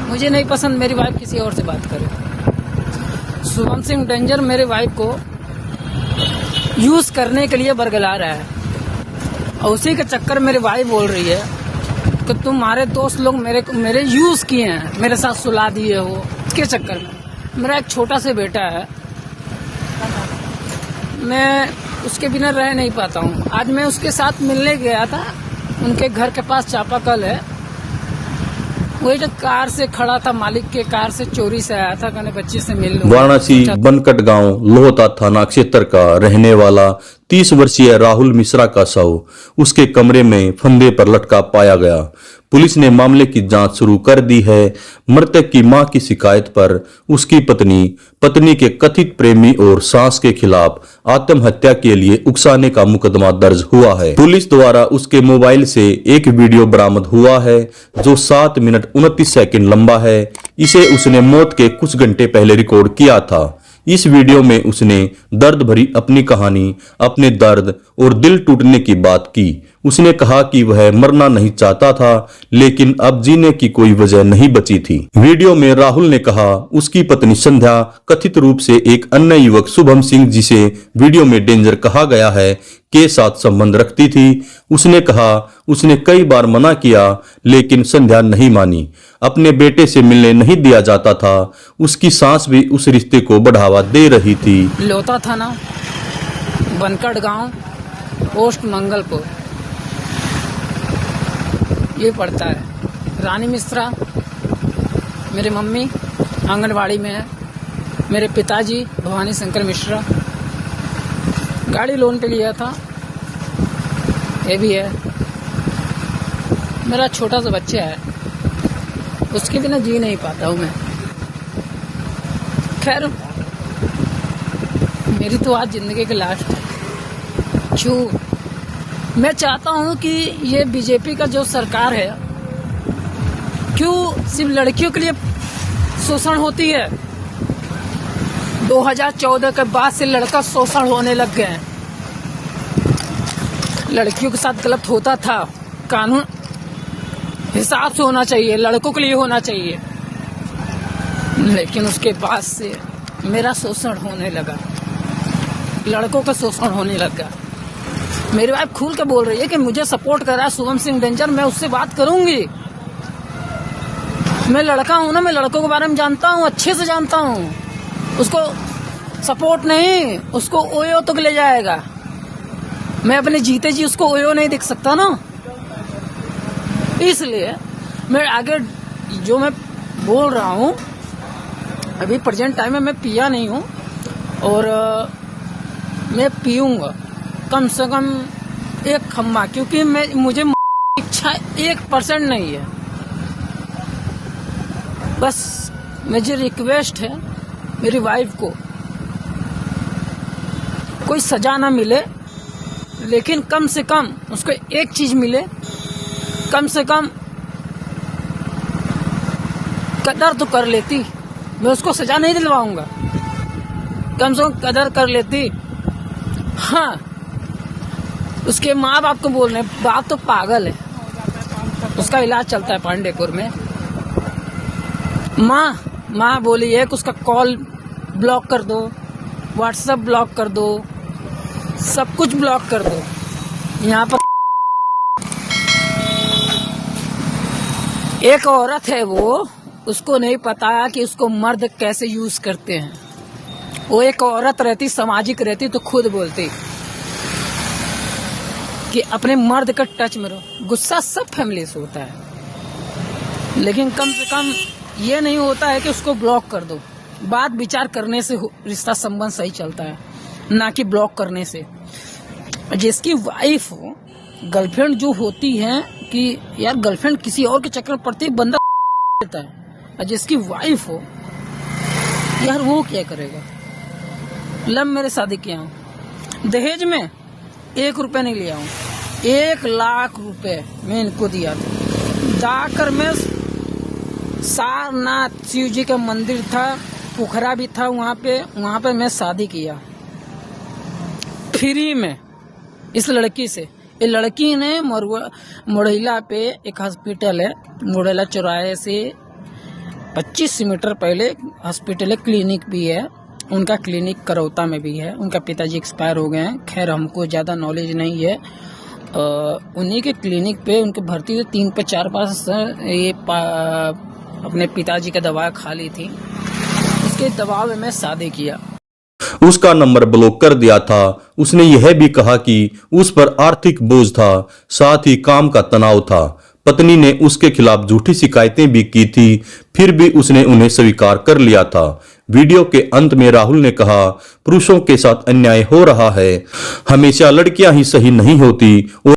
मुझे नहीं पसंद मेरी वाइफ किसी और से बात करे। शुभम सिंह डेंजर मेरे वाइफ को यूज करने के लिए बरगला रहा है और उसी के चक्कर मेरी वाइफ बोल रही है कि तुम्हारे दोस्त लोग मेरे यूज किए हैं, मेरे साथ सुला दिए हो। इसके चक्कर में मेरा एक छोटा सा बेटा है, मैं उसके बिना रह नहीं पाता हूँ। आज मैं उसके साथ मिलने गया था, उनके घर के पास चापाकल है, वही जो कार से खड़ा था, मालिक के कार से चोरी से आया था, कहने बच्ची से मिल लूं। वाराणसी बनकट गांव लोहता थाना क्षेत्र का रहने वाला 30 वर्षीय राहुल मिश्रा का शव उसके कमरे में फंदे पर लटका पाया गया। पुलिस ने मामले की जांच शुरू कर दी है। मृतक की मां की शिकायत पर उसकी पत्नी के कथित प्रेमी और सास के खिलाफ आत्महत्या के लिए उकसाने का मुकदमा दर्ज हुआ है। पुलिस द्वारा उसके मोबाइल से एक वीडियो बरामद हुआ है जो 7 मिनट 29 सेकंड लंबा है। इसे उसने मौत के कुछ घंटे पहले रिकॉर्ड किया था। इस वीडियो में उसने दर्द भरी अपनी कहानी, अपने दर्द और दिल टूटने की बात की। उसने कहा कि वह मरना नहीं चाहता था, लेकिन अब जीने की कोई वजह नहीं बची थी। वीडियो में राहुल ने कहा उसकी पत्नी संध्या कथित रूप से एक अन्य युवक शुभम सिंह, जिसे वीडियो में डेंजर कहा गया है, के साथ संबंध रखती थी। उसने कहा उसने कई बार मना किया, लेकिन संध्या नहीं मानी। अपने बेटे से मिलने नहीं दिया जाता था। उसकी सास भी उस रिश्ते को बढ़ावा दे रही थी। लोहता थाना, बनकट गांव, पोस्ट मंगलपुर ये पड़ता है। रानी मिश्रा मेरी मम्मी आंगनवाड़ी में है, मेरे पिताजी भवानी शंकर मिश्रा गाड़ी लोन पे लिया था, ये भी है। मेरा छोटा सा बच्चा है, उसके बिना जी नहीं पाता हूँ मैं। खैर मेरी तो आज जिंदगी की लास्ट है। मैं चाहता हूँ कि ये बीजेपी का जो सरकार है, क्यों सिर्फ लड़कियों के लिए शोषण होती है। 2014 के बाद से लड़का शोषण होने लग गए हैं। लड़कियों के साथ गलत होता था, कानून हिसाब से होना चाहिए, लड़कों के लिए होना चाहिए, लेकिन उसके बाद से मेरा शोषण होने लगा, लड़कों का शोषण होने लगा। मेरी वाइफ खुल के बोल रही है कि मुझे सपोर्ट कर रहा है शुभम सिंह डेंजर, मैं उससे बात करूंगी। मैं लड़का हूं ना, मैं लड़कों के बारे में जानता हूं, अच्छे से जानता हूं। उसको सपोर्ट नहीं, उसको ओयो तक ले जाएगा। मैं अपने जीते जी उसको ओयो नहीं देख सकता ना, इसलिए मैं आगे जो मैं बोल रहा हूँ, अभी प्रेजेंट टाइम में मैं पिया नहीं हूँ और मैं पीऊंगा कम से कम 1 खम्मा, क्योंकि मुझे इच्छा 1% नहीं है। बस मुझे रिक्वेस्ट है मेरी वाइफ को, कोई सजा ना मिले, लेकिन कम से कम उसको एक चीज मिले, कम से कम कदर तो कर लेती। मैं उसको सजा नहीं दिलवाऊंगा, कम से कम कदर कर लेती। हाँ, उसके माँ बाप को बोल रहे, बाप तो पागल है, उसका इलाज चलता है पांडेपुर में। माँ बोली है कि उसका कॉल ब्लॉक कर दो, व्हाट्सएप ब्लॉक कर दो, सब कुछ ब्लॉक कर दो। यहाँ पर एक औरत है, वो उसको नहीं पता कि उसको मर्द कैसे यूज करते हैं। वो एक औरत रहती, सामाजिक रहती, तो खुद बोलती कि अपने मर्द का टच में रहो। गुस्सा सब फैमिली से होता है, लेकिन कम से कम ये नहीं होता है कि उसको ब्लॉक कर दो। बात विचार करने से रिश्ता संबंध सही चलता है, ना कि ब्लॉक करने से। जिसकी वाइफ हो, गर्लफ्रेंड जो होती है कि यार गर्लफ्रेंड किसी और के चक्कर में पड़ती, बंदा देता है। और जिसकी वाइफ हो यार, वो क्या करेगा। लव मेरे शादी किया हूँ, दहेज में 1 रुपया नहीं लिया हूँ, 1 लाख रुपए मैं इनको दिया था। जाकर मैं सारनाथ शिव जी का मंदिर था, पोखरा भी था, वहाँ पे मैं शादी किया फ्री में इस लड़की से। ये लड़की ने मोड़ैला पे एक हॉस्पिटल है, मोड़ैला चौराहे से 25 मीटर पहले हॉस्पिटल क्लिनिक भी है, उनका क्लिनिक करौता में भी है। उनका पिताजी एक्सपायर हो गए हैं, खैर हमको ज़्यादा नॉलेज नहीं है। उन्हीं के क्लिनिक पे उनके भर्ती हुए 3 पे 4 पास ये अपने पिताजी का दवा खा ली थी। इसके दबाव में मैं शादी किया। उसका नंबर ब्लॉक कर दिया था। उसने यह भी कहा कि उस पर आर्थिक बोझ था, साथ ही काम का तनाव था। पत्नी ने उसके खिलाफ झूठी शिकायतें भी की थी, फिर भी उसने उन्हें स्वीकार कर लिया था। वीडियो के अंत में राहुल ने कहा, पुरुषों के साथ अन्याय हो रहा है, हमेशा लड़कियां ही सही नहीं होती और